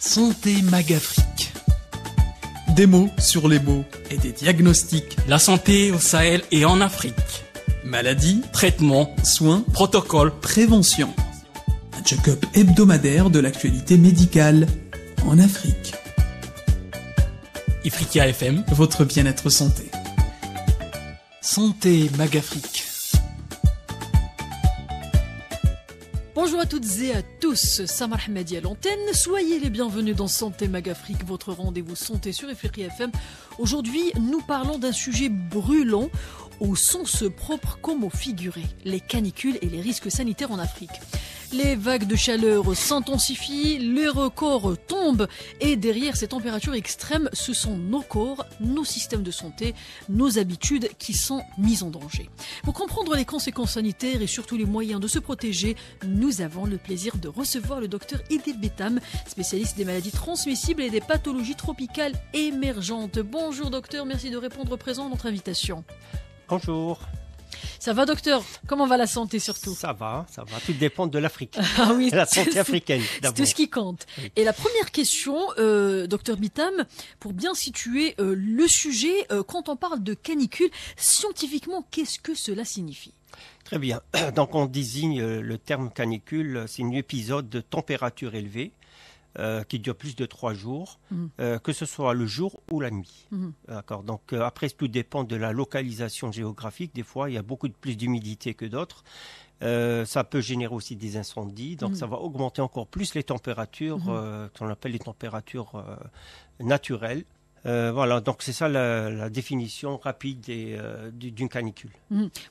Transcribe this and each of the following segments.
Santé Magafrique. Des mots sur les mots et des diagnostics. La santé au Sahel et en Afrique. Maladies, Traitements, soins, protocoles, prévention. Un check-up hebdomadaire de l'actualité médicale en Afrique. Ifriqiya FM. Votre bien-être santé. Santé Magafrique. Bonjour à toutes et à tous, Samar Hamadi à l'antenne. Soyez les bienvenus dans Santé Magafrique, votre rendez-vous santé sur Ifriqiya FM. Aujourd'hui, nous parlons d'un sujet brûlant au sens propre comme au figuré, les canicules et les risques sanitaires en Afrique. Les vagues de chaleur s'intensifient, les records tombent et derrière ces températures extrêmes, ce sont nos corps, nos systèmes de santé, nos habitudes qui sont mises en danger. Pour comprendre les conséquences sanitaires et surtout les moyens de se protéger, nous avons le plaisir de recevoir le docteur Idil Betam, spécialiste des maladies transmissibles et des pathologies tropicales émergentes. Bonjour docteur, merci de répondre présent à notre invitation. Bonjour. Ça va docteur? Comment va la santé surtout? Ça va. Tout dépend de l'Afrique. Ah oui, la santé africaine d'abord. C'est tout ce qui compte. Oui. Et la première question, docteur Bitam, pour bien situer le sujet, quand on parle de canicule, scientifiquement, qu'est-ce que cela signifie? Très bien. Donc on désigne le terme canicule, c'est un épisode de température élevée qui dure plus de 3 jours, que ce soit le jour ou la nuit. D'accord. Donc après, tout dépend de la localisation géographique. Des fois, il y a beaucoup plus d'humidité que d'autres. Ça peut générer aussi des incendies. Donc ça va augmenter encore plus les températures, qu'on appelle les températures naturelles. Voilà, donc c'est ça la définition rapide d'une canicule.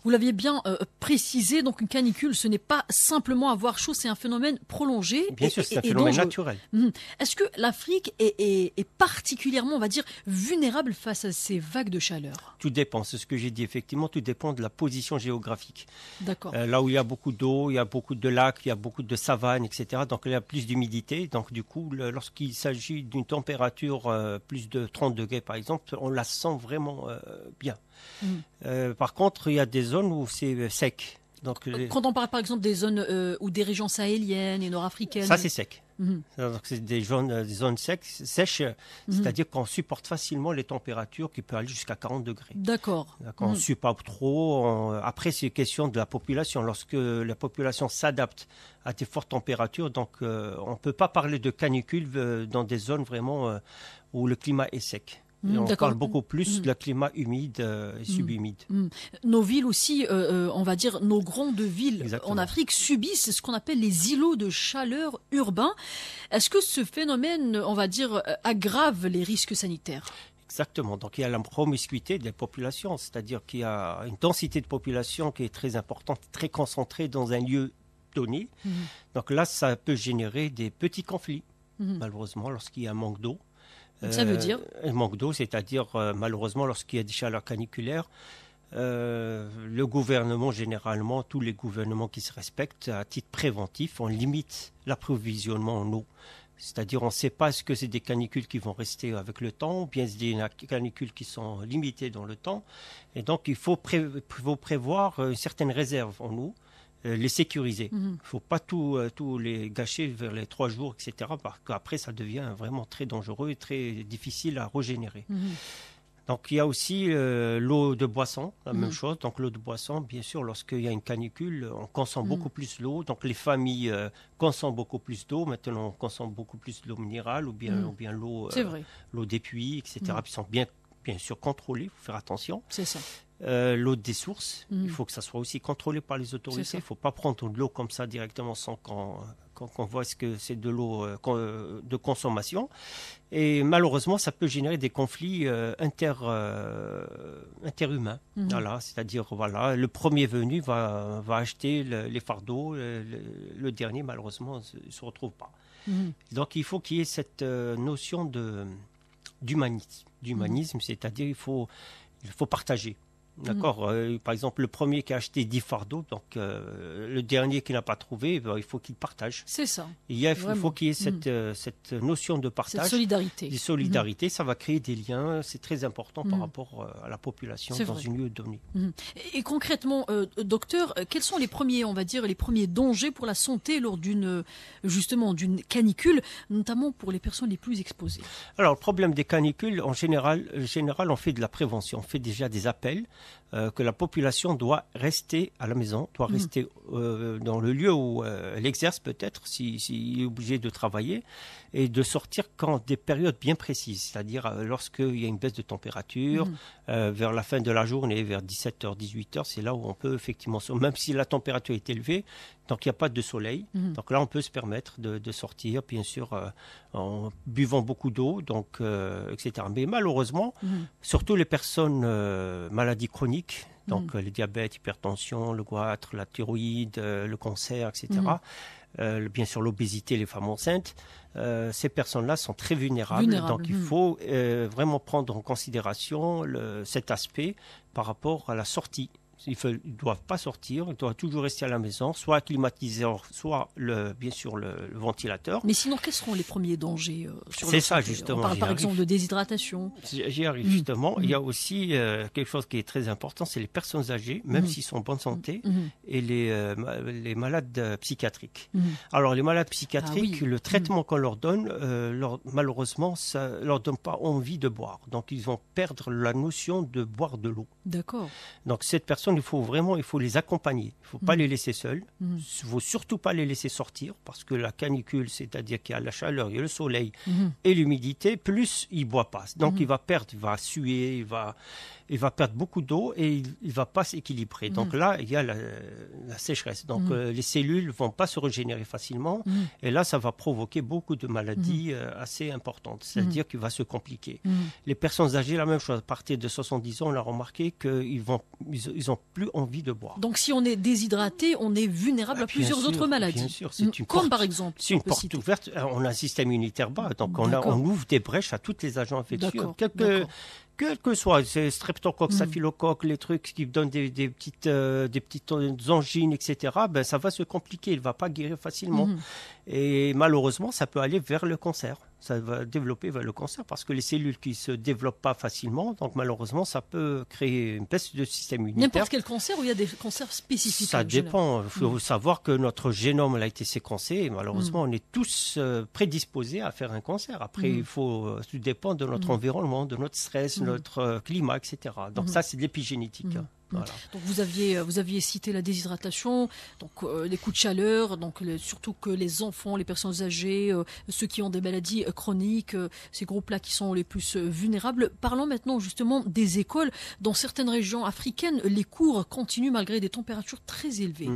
Vous l'aviez bien précisé, donc une canicule, ce n'est pas simplement avoir chaud, c'est un phénomène prolongé. Bien sûr, c'est un phénomène naturel. Est-ce que l'Afrique est particulièrement, on va dire, vulnérable face à ces vagues de chaleur? Tout dépend, c'est ce que j'ai dit, effectivement, tout dépend de la position géographique. D'accord. Là où il y a beaucoup d'eau, il y a beaucoup de lacs, il y a beaucoup de savanes, etc. Donc il y a plus d'humidité. Donc du coup, lorsqu'il s'agit d'une température plus de 30 degrés par exemple, on la sent vraiment bien. Par contre, il y a des zones où c'est sec. Donc, quand on parle par exemple des zones ou des régions sahéliennes et nord-africaines. Ça c'est sec. Donc, c'est des zones sèches, c'est-à-dire qu'on supporte facilement les températures qui peuvent aller jusqu'à 40 degrés. D'accord. On ne supporte pas trop. Après, c'est question de la population. Lorsque la population s'adapte à des fortes températures, donc on ne peut pas parler de canicule dans des zones vraiment où le climat est sec. Et on parle beaucoup plus de climat humide et subhumide. Nos villes aussi, on va dire nos grandes villes Exactement. en Afrique subissent ce qu'on appelle les îlots de chaleur urbains. Est-ce que ce phénomène, on va dire, aggrave les risques sanitaires? Exactement. Donc il y a la promiscuité des populations, c'est-à-dire qu'il y a une densité de population qui est très importante, très concentrée dans un lieu donné. Donc là, ça peut générer des petits conflits, malheureusement, lorsqu'il y a un manque d'eau. Ça veut dire un manque d'eau, c'est-à-dire malheureusement lorsqu'il y a des chaleurs caniculaires, le gouvernement, généralement, tous les gouvernements qui se respectent, à titre préventif, on limite l'approvisionnement en eau. C'est-à-dire on ne sait pas est-ce que c'est des canicules qui vont rester avec le temps, ou bien c'est des canicules qui sont limitées dans le temps. Et donc il faut prévoir une certaine réserve en eau. Les sécuriser. Il ne faut pas tout les gâcher vers les 3 jours, etc. Parce qu'après, ça devient vraiment très dangereux et très difficile à régénérer. Donc, il y a aussi l'eau de boisson, la même chose. Donc, l'eau de boisson, bien sûr, lorsqu'il y a une canicule, on consomme beaucoup plus l'eau. Donc, les familles consomment beaucoup plus d'eau. Maintenant, on consomme beaucoup plus de l'eau minérale ou bien l'eau des puits, etc. Qui sont bien sûr contrôlées. Il faut faire attention. C'est ça. L'eau des sources, il faut que ça soit aussi contrôlé par les autorités. Il ne faut pas prendre de l'eau comme ça directement sans qu'on voit ce que c'est de l'eau de consommation. Et malheureusement, ça peut générer des conflits interhumains. Voilà, c'est-à-dire, le premier venu va acheter les fardeaux, le dernier, malheureusement, ne se retrouve pas. Donc, il faut qu'il y ait cette notion d'humanisme, c'est-à-dire il faut partager. D'accord. Par exemple, le premier qui a acheté 10 fardeaux, donc le dernier qui n'a pas trouvé, il faut qu'il partage. C'est ça. Il faut qu'il y ait cette notion de partage. Cette solidarité. De solidarité, ça va créer des liens. C'est très important par rapport à la population dans une lieu donné. Et concrètement, docteur, quels sont les premiers dangers pour la santé lors d'une canicule, notamment pour les personnes les plus exposées? Alors, le problème des canicules, en général, on fait de la prévention. On fait déjà des appels que la population doit rester à la maison, doit rester dans le lieu où elle exerce peut-être, s'il est obligé de travailler, et de sortir quand des périodes bien précises, c'est-à-dire lorsqu'il y a une baisse de température, vers la fin de la journée, vers 17h, 18h, c'est là où on peut effectivement, même si la température est élevée, tant qu'il n'y a pas de soleil, donc là on peut se permettre de sortir, bien sûr, en buvant beaucoup d'eau, donc, etc. Mais malheureusement, surtout les personnes maladies chroniques, donc le diabète, l'hypertension, le goitre, la thyroïde, le cancer, etc., bien sûr l'obésité, les femmes enceintes, ces personnes-là sont très vulnérables. Donc il faut vraiment prendre en considération cet aspect par rapport à la sortie. Ils ne doivent pas sortir, ils doivent toujours rester à la maison, soit climatiseur, soit bien sûr le ventilateur. Mais sinon, quels seront les premiers dangers sur C'est la ça, santé? justement. On parle par exemple de déshydratation. J'y arrive justement. Il y a aussi quelque chose qui est très important, c'est les personnes âgées, même s'ils sont en bonne santé, et les malades psychiatriques. Alors les malades psychiatriques, le traitement qu'on leur donne, malheureusement, ça ne leur donne pas envie de boire. Donc ils vont perdre la notion de boire de l'eau. D'accord. Donc cette personne, il faut les accompagner. Il ne faut pas les laisser seuls. Il ne faut surtout pas les laisser sortir parce que la canicule, c'est-à-dire qu'il y a la chaleur, il y a le soleil et l'humidité, plus il ne boit pas. Donc il va perdre, il va suer, il va perdre beaucoup d'eau et il ne va pas s'équilibrer. Donc là, il y a la sécheresse. Donc les cellules ne vont pas se régénérer facilement et là, ça va provoquer beaucoup de maladies assez importantes. C'est-à-dire qu'il va se compliquer. Les personnes âgées, la même chose. À partir de 70 ans, on a remarqué qu'ils n'ont plus envie de boire. Donc si on est déshydraté, on est vulnérable à plusieurs autres maladies. Bien sûr, comme par exemple. C'est une porte ouverte. On a un système immunitaire bas, donc on ouvre des brèches à tous les agents infectieux. Quel que soit, c'est streptocoque, staphylocoque, les trucs qui donnent des petites angines, etc., ben, ça va se compliquer, il ne va pas guérir facilement. Et malheureusement, ça peut aller vers le cancer. Ça va développer vers le cancer parce que les cellules qui ne se développent pas facilement, donc malheureusement, ça peut créer une baisse de système immunitaire. N'importe quel cancer ou il y a des cancers spécifiques? Ça dépend. Il faut savoir que notre génome a été séquencé et malheureusement, on est tous prédisposés à faire un cancer. Après, tout dépend de notre environnement, de notre stress, notre climat, etc. Donc ça, c'est de l'épigénétique. Voilà. Donc vous aviez cité la déshydratation, donc les coups de chaleur, donc surtout que les enfants, les personnes âgées, ceux qui ont des maladies chroniques, ces groupes-là qui sont les plus vulnérables. Parlons maintenant justement des écoles. Dans certaines régions africaines, les cours continuent malgré des températures très élevées.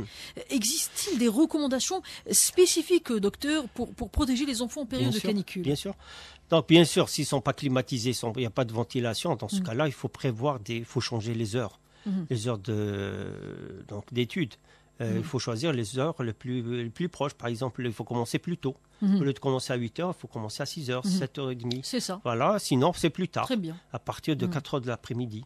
Existe-t-il des recommandations spécifiques, docteur, pour protéger les enfants en période de canicule? Bien sûr. Donc bien sûr, s'ils ne sont pas climatisés, il n'y a pas de ventilation, dans ce cas-là, il faut faut changer les heures. Les heures d'études. Il faut choisir les heures les plus proches. Par exemple, il faut commencer plus tôt. Au lieu de commencer à 8h, il faut commencer à 6h, 7h30. C'est ça. Voilà, sinon c'est plus tard. Très bien. À partir de 4h de l'après-midi.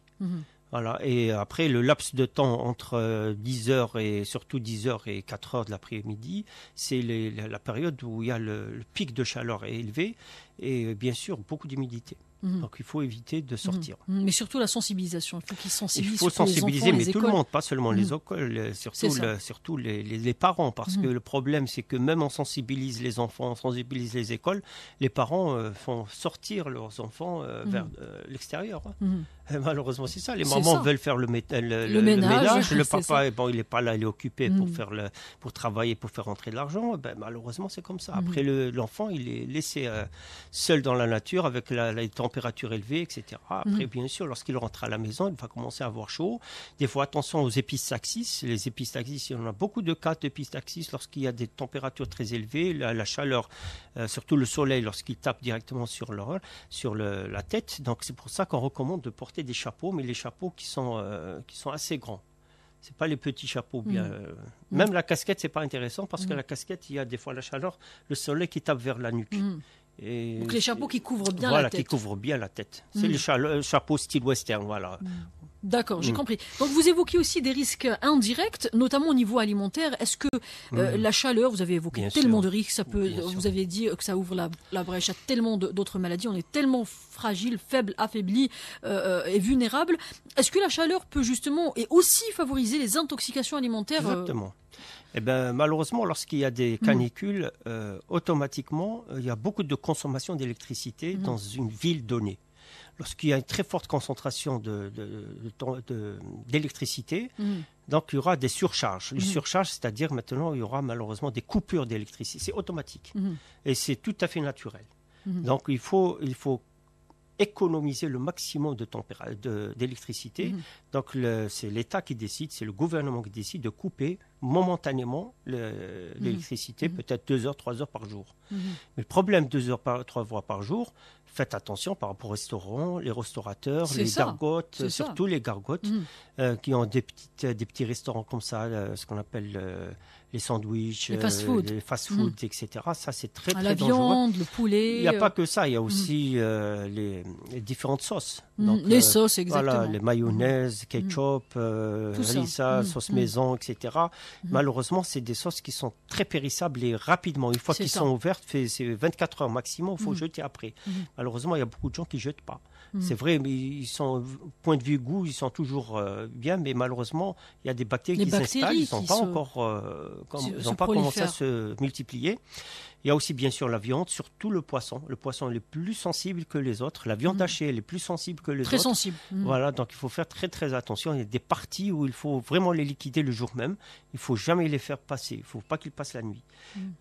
Voilà. Et après, le laps de temps entre 10h et surtout 10h et 4h de l'après-midi, c'est la période où il y a le pic de chaleur est élevé et bien sûr beaucoup d'humidité. Donc il faut éviter de sortir. Mais surtout la sensibilisation. Il faut qu'ils sensibilisent. Il faut sensibiliser, les enfants, mais tout écoles. Le monde, pas seulement les écoles, surtout les parents. Parce que le problème, c'est que même on sensibilise les enfants, on sensibilise les écoles, les parents font sortir leurs enfants vers l'extérieur. Et malheureusement, c'est ça. Les mamans veulent faire le ménage. Le papa, il n'est pas là, il est occupé pour travailler, pour faire rentrer de l'argent. Ben, malheureusement, c'est comme ça. Après, l'enfant, il est laissé seul dans la nature avec les températures élevées, etc. Après, bien sûr, lorsqu'il rentre à la maison, il va commencer à avoir chaud. Des fois, attention aux épistaxis. Les épistaxis, il y en a beaucoup de cas d'épistaxis lorsqu'il y a des températures très élevées, la chaleur, surtout le soleil, lorsqu'il tape directement sur la tête. Donc, c'est pour ça qu'on recommande de porter des chapeaux, mais les chapeaux qui sont assez grands. C'est pas les petits chapeaux bien. Même la casquette, c'est pas intéressant parce que la casquette, il y a des fois la chaleur, le soleil qui tape vers la nuque. Et donc les chapeaux qui couvrent bien la tête. Voilà, qui couvrent bien la tête. C'est les chapeaux style western, voilà. D'accord, j'ai compris. Donc vous évoquez aussi des risques indirects, notamment au niveau alimentaire. Est-ce que la chaleur, vous avez évoqué Bien tellement sûr. de risques, ça peut, Bien vous sûr. avez dit que ça ouvre la brèche à tellement d'autres maladies. On est tellement fragile, faible, affaibli et vulnérable. Est-ce que la chaleur peut justement et aussi favoriser les intoxications alimentaires Exactement. Eh ben, malheureusement, lorsqu'il y a des canicules, automatiquement, il y a beaucoup de consommation d'électricité dans une ville donnée. Lorsqu'il y a une très forte concentration d'électricité, donc il y aura des surcharges. Les surcharges, c'est-à-dire maintenant, il y aura malheureusement des coupures d'électricité. C'est automatique. Et c'est tout à fait naturel. Donc il faut économiser le maximum d'électricité. Donc c'est l'État qui décide, c'est le gouvernement qui décide de couper momentanément l'électricité, peut-être 2 heures, 3 heures par jour. Mais le problème, 2 heures, 3 heures par jour, faites attention par rapport aux restaurants, les restaurateurs, C'est les ça. gargotes, C'est ça. surtout les gargotes, qui ont des petits restaurants comme ça, ce qu'on appelle les sandwichs, Les fast-food. les fast-food, etc. Ça, c'est très, très la dangereux. viande, le poulet. Il n'y a pas que ça, il y a aussi les différentes sauces. Donc, les sauces, exactement. Voilà, les mayonnaises, ketchup, Tout ça. harissa, sauce maison, etc. Malheureusement, c'est des sauces qui sont très périssables et rapidement. Une fois C'est qu'ils ça. sont ouvertes, c'est 24 heures maximum, il faut jeter après. Malheureusement, il y a beaucoup de gens qui ne jettent pas. C'est vrai, mais ils sont, point de vue goût, ils sont toujours bien, mais malheureusement, il y a des bactéries Les qui s'installent, ils bactéries n'ont pas qui encore, ils se n'ont pas commencé à prolifèrent. se multiplier. Il y a aussi bien sûr la viande, surtout le poisson. Le poisson est plus sensible que les autres. La viande hachée, elle est plus sensible que les Très autres. sensible. Voilà, donc il faut faire très très attention. Il y a des parties où il faut vraiment les liquider le jour même. Il ne faut jamais les faire passer. Il ne faut pas qu'ils passent la nuit.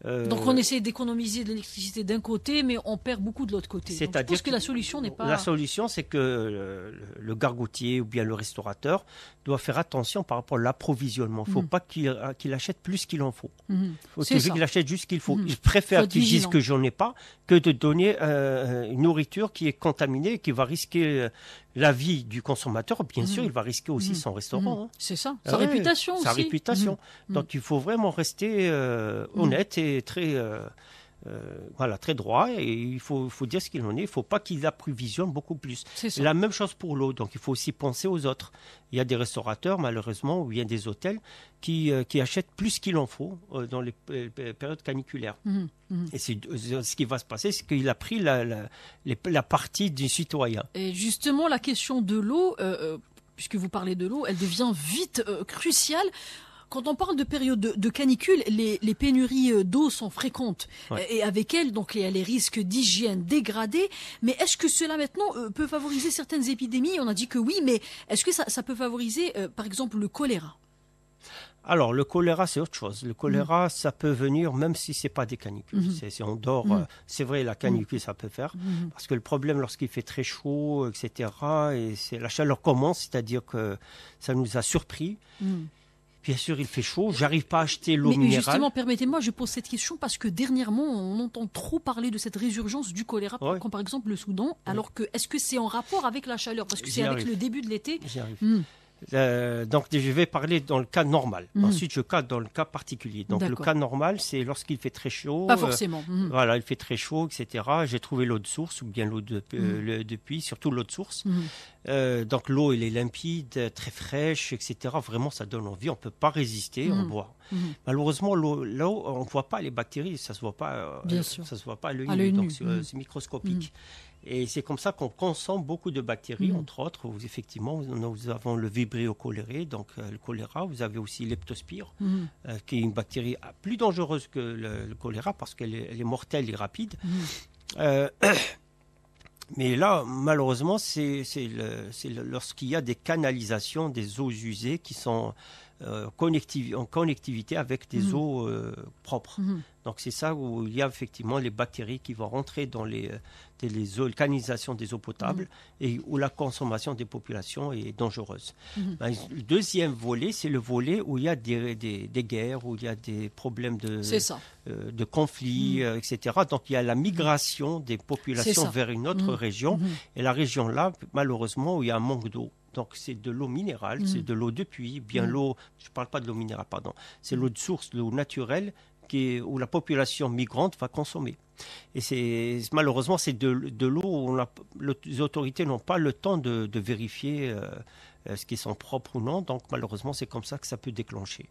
Donc on essaie d'économiser de l'électricité d'un côté, mais on perd beaucoup de l'autre côté. Donc, je C'est-à-dire pense que la solution n'est pas... La solution, c'est que le gargotier ou bien le restaurateur doit faire attention par rapport à l'approvisionnement. Il ne faut pas qu'il achète plus qu'il en faut. Il faut C'est ça. qu'il achète juste ce qu'il faut. Je préfère Faut être qu'ils disent vigilant. que j'en ai pas que de donner une nourriture qui est contaminée, qui va risquer la vie du consommateur. Bien sûr, il va risquer aussi son restaurant. hein. C'est ça. Ah Sa ouais, réputation aussi. Sa réputation. Donc il faut vraiment rester honnête et très, voilà, très droit. Et il faut dire ce qu'il en est. Il ne faut pas qu'il approvisionne beaucoup plus. C'est ça. La même chose pour l'eau. Donc il faut aussi penser aux autres. Il y a des restaurateurs, malheureusement, ou bien des hôtels qui achètent plus qu'il en faut dans les périodes caniculaires. Et ce qui va se passer, c'est qu'il a pris la partie du citoyen. Et justement, la question de l'eau, puisque vous parlez de l'eau, elle devient vite cruciale. Quand on parle de période de canicule, les pénuries d'eau sont fréquentes. Ouais. Et avec elles, donc, il y a les risques d'hygiène dégradés. Mais est-ce que cela, maintenant, peut favoriser certaines épidémies? On a dit que oui, mais est-ce que ça peut favoriser, par exemple, le choléra? Alors, le choléra, c'est autre chose. Le choléra, ça peut venir même si ce n'est pas des canicules. C'est on dort, c'est vrai, la canicule, ça peut faire. Parce que le problème, lorsqu'il fait très chaud, etc., et la chaleur commence, c'est-à-dire que ça nous a surpris. Bien sûr, il fait chaud. J'arrive pas à acheter l'eau Mais minérale. justement, permettez-moi, je pose cette question parce que dernièrement, on entend trop parler de cette résurgence du choléra, Ouais. comme par exemple le Soudan. Alors que, est-ce que c'est en rapport avec la chaleur? Parce que J'y c'est avec arrive. le début de l'été. J'y arrive. Donc, je vais parler dans le cas normal. Ensuite, je cadre dans le cas particulier. Donc, le D'accord. cas normal, c'est lorsqu'il fait très chaud. Pas forcément. Voilà, il fait très chaud, etc. J'ai trouvé l'eau de source ou bien l'eau de puits, surtout l'eau de source. Donc, l'eau, elle est limpide, très fraîche, etc. Vraiment, ça donne envie. On ne peut pas résister, on boit. Malheureusement, l'eau, on ne voit pas les bactéries. Ça ne se voit pas, Bien sûr. ça se voit pas à l'œil À nu. l'œil Donc, nu. c'est microscopique. Et c'est comme ça qu'on consomme beaucoup de bactéries, entre autres. Effectivement, nous avons le Vibrio cholerae, donc le choléra. Vous avez aussi l'Leptospire, qui est une bactérie plus dangereuse que le choléra parce qu'elle est mortelle et rapide. Mais là, malheureusement, c'est lorsqu'il y a des canalisations, des eaux usées qui sont en connectivité avec des eaux propres. Donc c'est ça où il y a effectivement les bactéries qui vont rentrer dans les canalisations des eaux potables et où la consommation des populations est dangereuse. Le deuxième volet, c'est le volet où il y a des guerres, où il y a des problèmes C'est ça. de conflits, etc. Donc il y a la migration des populations ça. vers une autre région. Et la région là, malheureusement, où il y a un manque d'eau. Donc c'est de l'eau minérale, c'est de l'eau de puits, bien l'eau, je ne parle pas de l'eau minérale, pardon, c'est l'eau de source, l'eau naturelle où la population migrante va consommer. Et malheureusement, c'est de l'eau où les autorités n'ont pas le temps de vérifier ce qui sont propres ou non. Donc malheureusement, c'est comme ça que ça peut déclencher.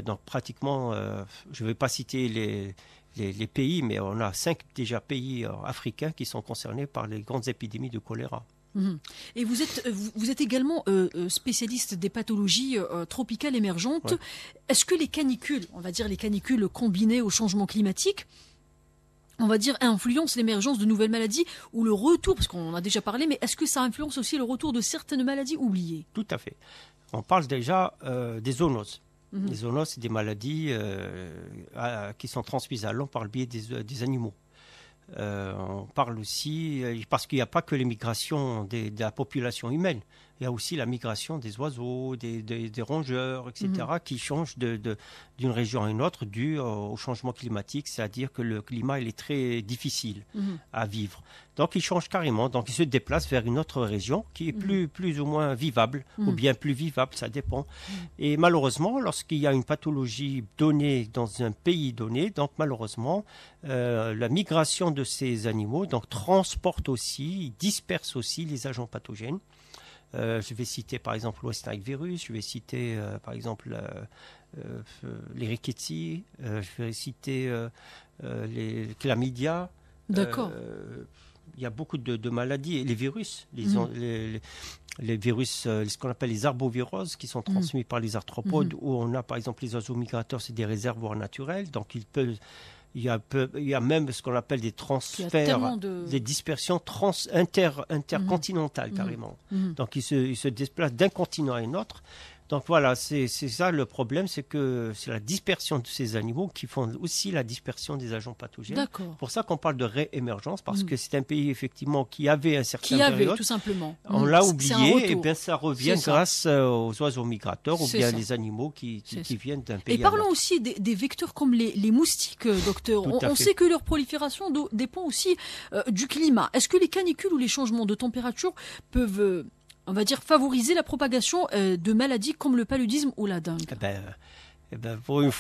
Donc pratiquement, je ne vais pas citer les pays, mais on a 5 déjà pays africains qui sont concernés par les grandes épidémies de choléra. Et vous êtes également spécialiste des pathologies tropicales émergentes. Ouais. Est-ce que les canicules, on va dire les canicules combinées au changement climatique, on va dire, influencent l'émergence de nouvelles maladies ou le retour, parce qu'on en a déjà parlé, mais est-ce que ça influence aussi le retour de certaines maladies oubliées? Tout à fait. On parle déjà des zoonoses. Les zoonoses, c'est des maladies qui sont transmises à l'homme par le biais des animaux. On parle aussi, parce qu'il n'y a pas que les migrations de la population humaine, il y a aussi la migration des oiseaux, des rongeurs, etc., qui changent d'une région à une autre dû au changement climatique, c'est-à-dire que le climat il est très difficile à vivre. Donc il change carrément, donc il se déplace vers une autre région qui est plus ou moins vivable, ou bien plus vivable, ça dépend. Et malheureusement, lorsqu'il y a une pathologie donnée dans un pays donné, donc malheureusement, la migration de ces animaux donc, transporte aussi, disperse aussi les agents pathogènes. Je vais citer par exemple le West Nile virus, je vais citer par exemple les rickettsi, je vais citer les chlamydia. D'accord. Il y a beaucoup de maladies et les virus, les virus, ce qu'on appelle les arboviroses, qui sont transmis par les arthropodes, où on a par exemple les oiseaux migrateurs, c'est des réservoirs naturels, donc il y a même ce qu'on appelle des transferts, des dispersions intercontinentales carrément. Donc ils se déplacent d'un continent à un autre. Donc voilà, c'est ça le problème, c'est que c'est la dispersion de ces animaux qui font aussi la dispersion des agents pathogènes. D'accord. C'est pour ça qu'on parle de réémergence, parce que c'est un pays effectivement qui avait un certain période. Tout simplement. On l'a oublié, et bien ça revient grâce aux oiseaux migrateurs ou bien les animaux qui viennent d'un pays. Et parlons aussi des vecteurs comme les moustiques, docteur. On sait que leur prolifération dépend aussi du climat. Est-ce que les canicules ou les changements de température peuvent on va dire, favoriser la propagation de maladies comme le paludisme ou la dengue? Pour une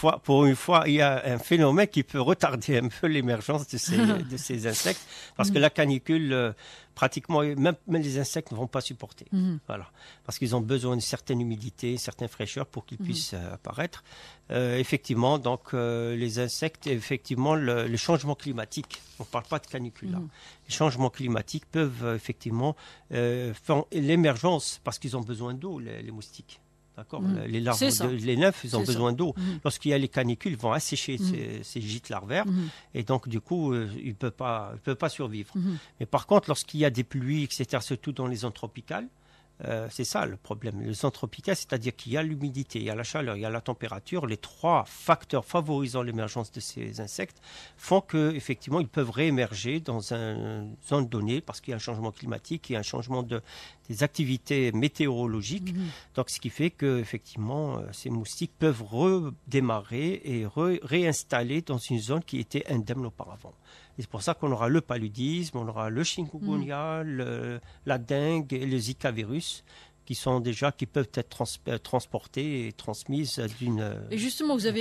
fois, il y a un phénomène qui peut retarder un peu l'émergence de ces insectes, parce que la canicule, pratiquement, même les insectes ne vont pas supporter. Voilà, parce qu'ils ont besoin d'une certaine humidité, une certaine fraîcheur pour qu'ils puissent apparaître. Effectivement, donc les insectes, effectivement, le changement climatique, on ne parle pas de canicule là, les changements climatiques peuvent effectivement faire l'émergence, parce qu'ils ont besoin d'eau, les moustiques. D'accord. Les larves, les nymphes, ils ont besoin d'eau. Lorsqu'il y a les canicules, ils vont assécher ces gîtes larvaires, et donc du coup, ils ne peuvent pas survivre. Mais par contre, lorsqu'il y a des pluies, etc., surtout dans les zones tropicales, c'est ça le problème. Les zones tropicales, c'est-à-dire qu'il y a l'humidité, il y a la chaleur, il y a la température, les 3 facteurs favorisant l'émergence de ces insectes font qu'effectivement, ils peuvent réémerger dans une zone donnée, parce qu'il y a un changement climatique, il y a un changement des activités météorologiques. Donc, ce qui fait qu'effectivement, ces moustiques peuvent redémarrer et réinstaller dans une zone qui était indemne auparavant. Et c'est pour ça qu'on aura le paludisme, on aura le chikungunya, la dengue et le Zika virus, qui peuvent être transportés et transmises d'une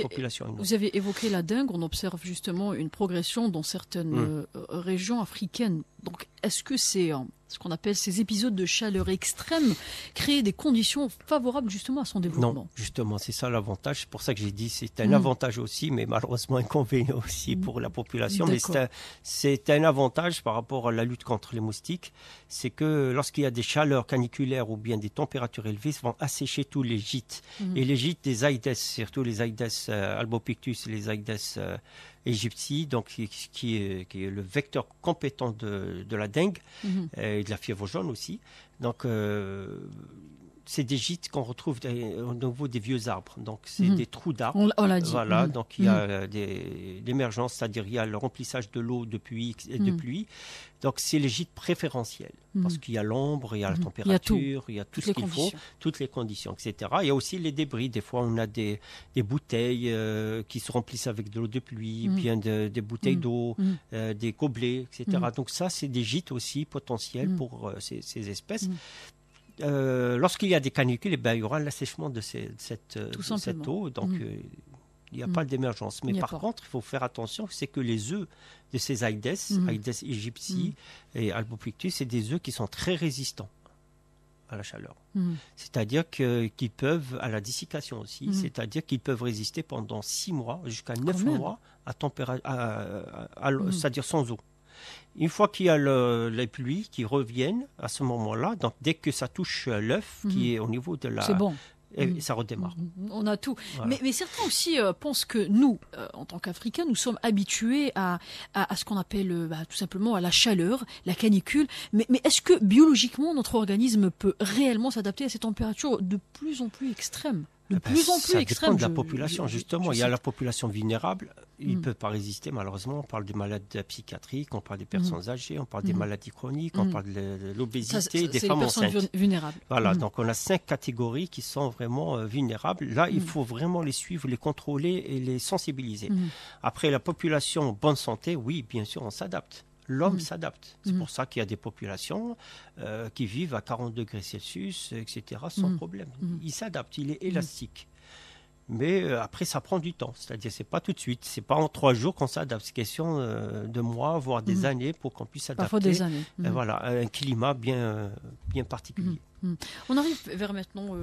population à une autre. Vous avez évoqué la dengue, on observe justement une progression dans certaines régions africaines. Donc, est-ce que c'est ce qu'on appelle ces épisodes de chaleur extrême créer des conditions favorables justement à son développement? Non, justement, c'est ça l'avantage. C'est pour ça que j'ai dit c'est un avantage aussi, mais malheureusement inconvénient aussi pour la population. Mais c'est un avantage par rapport à la lutte contre les moustiques. C'est que lorsqu'il y a des chaleurs caniculaires ou bien des températures élevées, ça va assécher tous les gîtes. Et les gîtes des Aedes, surtout les Aedes albopictus et les Aedes aegypti, donc qui est le vecteur compétent de la dengue et de la fièvre jaune aussi. Donc c'est des gîtes qu'on retrouve au niveau des vieux arbres. Donc c'est des trous d'arbres. On l'a dit. Voilà, donc il y a l'émergence, c'est-à-dire il y a le remplissage de l'eau de pluie. Donc c'est les gîtes préférentiels, parce qu'il y a l'ombre, il y a la température, il y a tout ce qu'il faut, toutes les conditions, etc. Il y a aussi les débris. Des fois, on a des bouteilles qui se remplissent avec de l'eau de pluie, bien des bouteilles d'eau, des gobelets, etc. Donc ça, c'est des gîtes aussi potentiels pour ces espèces. Lorsqu'il y a des canicules, il y aura l'assèchement de cette eau, donc il n'y a pas d'émergence. Mais par contre, il faut faire attention, c'est que les œufs de ces Aedes, Aedes aegypti et albopictus, c'est des œufs qui sont très résistants. à la chaleur. Mhm. C'est-à-dire qu'ils peuvent, à la dessiccation aussi, c'est-à-dire qu'ils peuvent résister pendant 6 mois, jusqu'à 9 mois, à température, c'est-à-dire sans eau. Une fois qu'il y a les pluies qui reviennent à ce moment-là, donc dès que ça touche l'œuf qui est au niveau de la... C'est bon. Et ça redémarre. On a tout. Voilà. Mais certains aussi pensent que nous, en tant qu'Africains, nous sommes habitués à ce qu'on appelle tout simplement à la chaleur, la canicule. Mais est-ce que biologiquement, notre organisme peut réellement s'adapter à ces températures de plus en plus extrêmes? De plus en plus extrêmes. Ça dépend de la population, justement. Il y a la population vulnérable. Ils ne peuvent pas résister, malheureusement. On parle des malades psychiatriques, on parle des personnes âgées, on parle des maladies chroniques, on parle de l'obésité, des femmes enceintes. C'est les personnes vulnérables. Voilà, donc on a 5 catégories qui sont vraiment vulnérables. Là, il faut vraiment les suivre, les contrôler et les sensibiliser. Après, la population en bonne santé, oui, bien sûr, on s'adapte. L'homme s'adapte. C'est pour ça qu'il y a des populations qui vivent à 40 degrés Celsius, etc., sans problème. Il s'adapte, il est élastique. Mais après, ça prend du temps. C'est-à-dire, c'est pas tout de suite. C'est pas en 3 jours qu'on s'adapte. C'est question de mois, voire des années pour qu'on puisse s'adapter. Parfois des années. Voilà, un climat bien particulier. On arrive vers maintenant,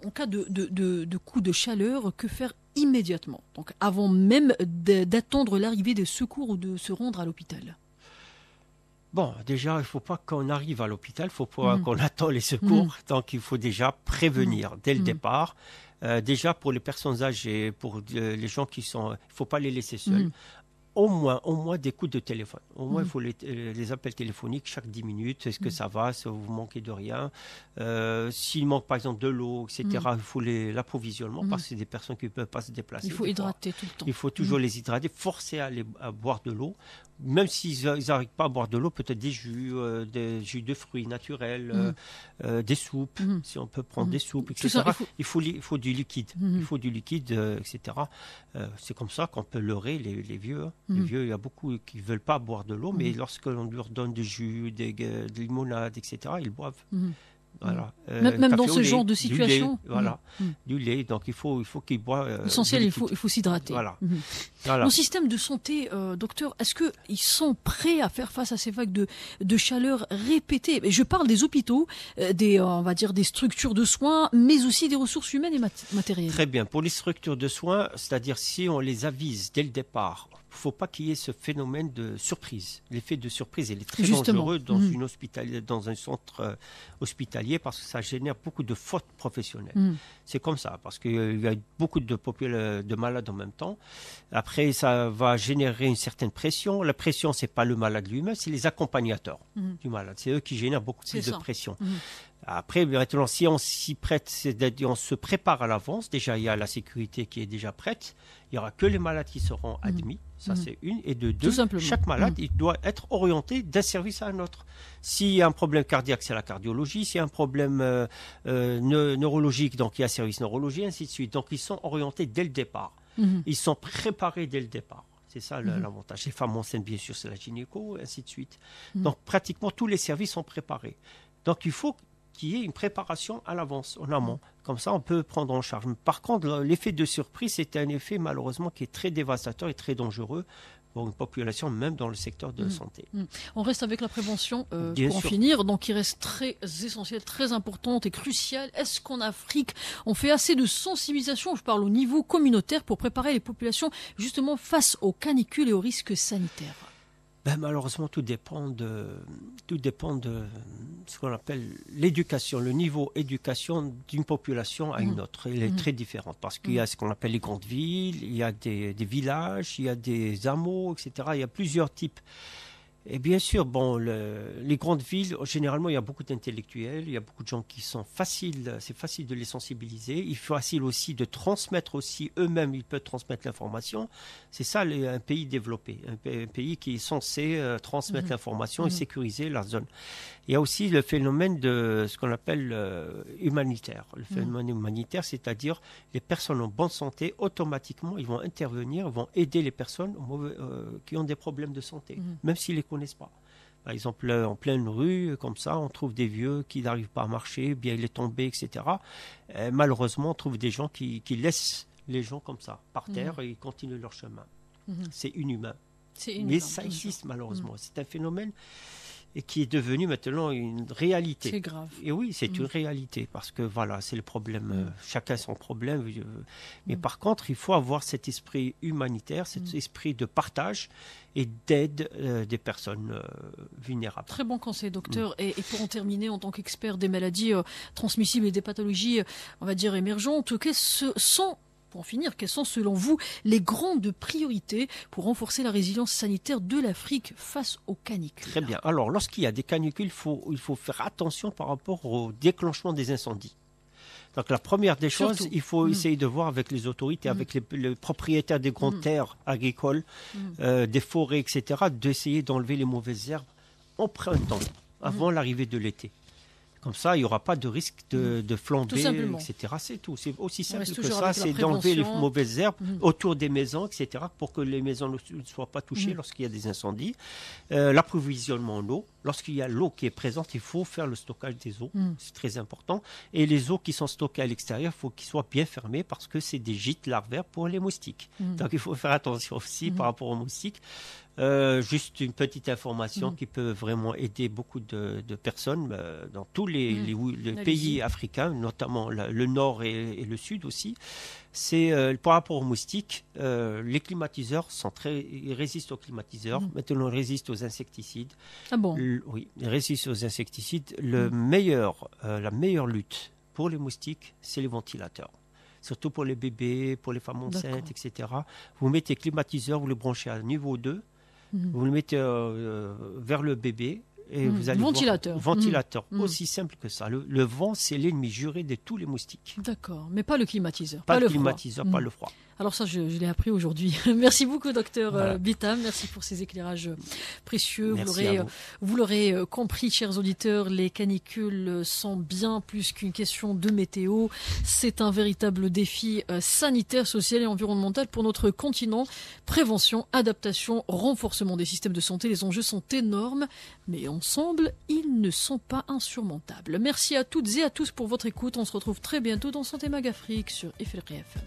en cas de coup de chaleur, que faire immédiatement? Donc, avant même d'attendre l'arrivée des secours ou de se rendre à l'hôpital. Bon, déjà, il ne faut pas qu'on arrive à l'hôpital, il faut pas qu'on attend les secours. Donc, il faut déjà prévenir dès le départ. Déjà, pour les personnes âgées, pour les gens qui sont... Il ne faut pas les laisser seuls. Au moins des coups de téléphone. Au moins, il faut les appels téléphoniques chaque 10 minutes. Est-ce que ça va? Si vous manquez de rien. S'il manque, par exemple, de l'eau, etc., il faut l'approvisionnement parce que c'est des personnes qui ne peuvent pas se déplacer. Il faut hydrater tout le temps. Il faut toujours les hydrater, forcer à boire de l'eau. Même s'ils n'arrivent pas à boire de l'eau, peut-être des jus de fruits naturels, des soupes, si on peut prendre des soupes, etc. Ça, il faut du liquide. Il faut du liquide, etc. C'est comme ça qu'on peut leurrer les vieux. Les vieux, il y a beaucoup qui ne veulent pas boire de l'eau, mais lorsque l'on leur donne du jus, des limonades, etc., ils boivent. Voilà. Même dans ce genre de situation. Du lait. Donc il faut qu'ils boivent. L'essentiel, il faut s'hydrater. Voilà. Nos systèmes de santé, docteur, est-ce qu'ils sont prêts à faire face à ces vagues de chaleur répétées? Je parle des hôpitaux, on va dire des structures de soins, mais aussi des ressources humaines et matérielles. Très bien. Pour les structures de soins, c'est-à-dire si on les avise dès le départ, il ne faut pas qu'il y ait ce phénomène de surprise. L'effet de surprise, il est très dangereux dans un centre hospitalier parce que ça génère beaucoup de fautes professionnelles. C'est comme ça, parce qu'il y a beaucoup de malades en même temps. Après, ça va générer une certaine pression. La pression, ce n'est pas le malade lui-même, c'est les accompagnateurs du malade. C'est eux qui génèrent beaucoup plus de pression. Après, maintenant, si on s'y prête, c'est-à-dire on se prépare à l'avance, déjà il y a la sécurité qui est déjà prête, il n'y aura que les malades qui seront admis, ça c'est une, et de deux, chaque malade il doit être orienté d'un service à un autre. S'il y a un problème cardiaque, c'est la cardiologie, s'il y a un problème neurologique, donc il y a un service neurologie, ainsi de suite. Donc ils sont orientés dès le départ, ils sont préparés dès le départ. C'est ça l'avantage. Les femmes enceintes, bien sûr, c'est la gynéco, ainsi de suite. Donc pratiquement tous les services sont préparés. Donc il faut qu'il y ait une préparation à l'avance, en amont. Comme ça, on peut prendre en charge. Par contre, l'effet de surprise, c'est un effet malheureusement qui est très dévastateur et très dangereux pour une population, même dans le secteur de la santé. On reste avec la prévention pour en finir, donc qui reste très essentielle, très importante et cruciale. Est-ce qu'en Afrique, on fait assez de sensibilisation, je parle au niveau communautaire, pour préparer les populations justement face aux canicules et aux risques sanitaires? Malheureusement, tout dépend de ce qu'on appelle l'éducation, le niveau éducation d'une population à une autre. Elle est très différente parce qu'il y a ce qu'on appelle les grandes villes, il y a des villages, il y a des hameaux, etc. Il y a plusieurs types. Et bien sûr, les grandes villes, généralement, il y a beaucoup d'intellectuels, il y a beaucoup de gens qui sont c'est facile de les sensibiliser. Il est facile aussi de transmettre aussi, eux-mêmes, ils peuvent transmettre l'information. C'est ça, un pays développé, un pays qui est censé transmettre l'information et sécuriser la zone. Il y a aussi le phénomène de ce qu'on appelle humanitaire. Le phénomène humanitaire, c'est-à-dire les personnes en bonne santé, automatiquement, ils vont intervenir, ils vont aider les personnes qui ont des problèmes de santé, même s'ils les connaissent pas. Par exemple, en pleine rue, comme ça, on trouve des vieux qui n'arrivent pas à marcher, bien il est tombé, etc. Et malheureusement, on trouve des gens qui laissent les gens comme ça, par terre, et ils continuent leur chemin. C'est inhumain. Mais ça existe malheureusement. C'est un phénomène et qui est devenue maintenant une réalité. C'est grave. Et oui, c'est une réalité, parce que voilà, c'est le problème, chacun son problème. Mais par contre, il faut avoir cet esprit humanitaire, cet esprit de partage et d'aide des personnes vulnérables. Très bon conseil, docteur. Et pour en terminer, en tant qu'expert des maladies transmissibles et des pathologies, on va dire, émergentes, pour en finir, quelles sont selon vous les grandes priorités pour renforcer la résilience sanitaire de l'Afrique face aux canicules? Très bien. Alors, lorsqu'il y a des canicules, il faut faire attention par rapport au déclenchement des incendies. Donc la première des choses, il faut essayer de voir avec les autorités, avec les propriétaires des grandes terres agricoles, des forêts, etc., d'essayer d'enlever les mauvaises herbes en printemps, avant l'arrivée de l'été. Comme ça, il n'y aura pas de risque de flamber, etc. C'est tout. C'est aussi simple que ça, c'est d'enlever les mauvaises herbes autour des maisons, etc., pour que les maisons ne soient pas touchées lorsqu'il y a des incendies. L'approvisionnement en eau. Lorsqu'il y a l'eau qui est présente, il faut faire le stockage des eaux. C'est très important. Et les eaux qui sont stockées à l'extérieur, il faut qu'ils soient bien fermés parce que c'est des gîtes larvaires pour les moustiques. Donc, il faut faire attention aussi par rapport aux moustiques. Juste une petite information qui peut vraiment aider beaucoup de personnes dans tous les pays africains, notamment le nord et le sud aussi. C'est par rapport aux moustiques, les climatiseurs ils résistent aux climatiseurs. Maintenant, ils résistent aux insecticides. Ah bon? Oui, ils résistent aux insecticides. La meilleure lutte pour les moustiques, c'est les ventilateurs. Surtout pour les bébés, pour les femmes enceintes, etc. Vous mettez climatiseur, vous le branchez à niveau 2. Vous le mettez vers le bébé et vous allez ventilateur. Ventilateur, aussi simple que ça. Le vent, c'est l'ennemi juré de tous les moustiques. D'accord, mais pas le climatiseur. Pas le climatiseur, pas le froid. Alors ça, je l'ai appris aujourd'hui. Merci beaucoup, docteur Bitam. Merci pour ces éclairages précieux. Vous l'aurez compris, chers auditeurs, les canicules sont bien plus qu'une question de météo. C'est un véritable défi sanitaire, social et environnemental pour notre continent. Prévention, adaptation, renforcement des systèmes de santé. Les enjeux sont énormes, mais ensemble, ils ne sont pas insurmontables. Merci à toutes et à tous pour votre écoute. On se retrouve très bientôt dans Santé Mag Afrique sur IFRI FM.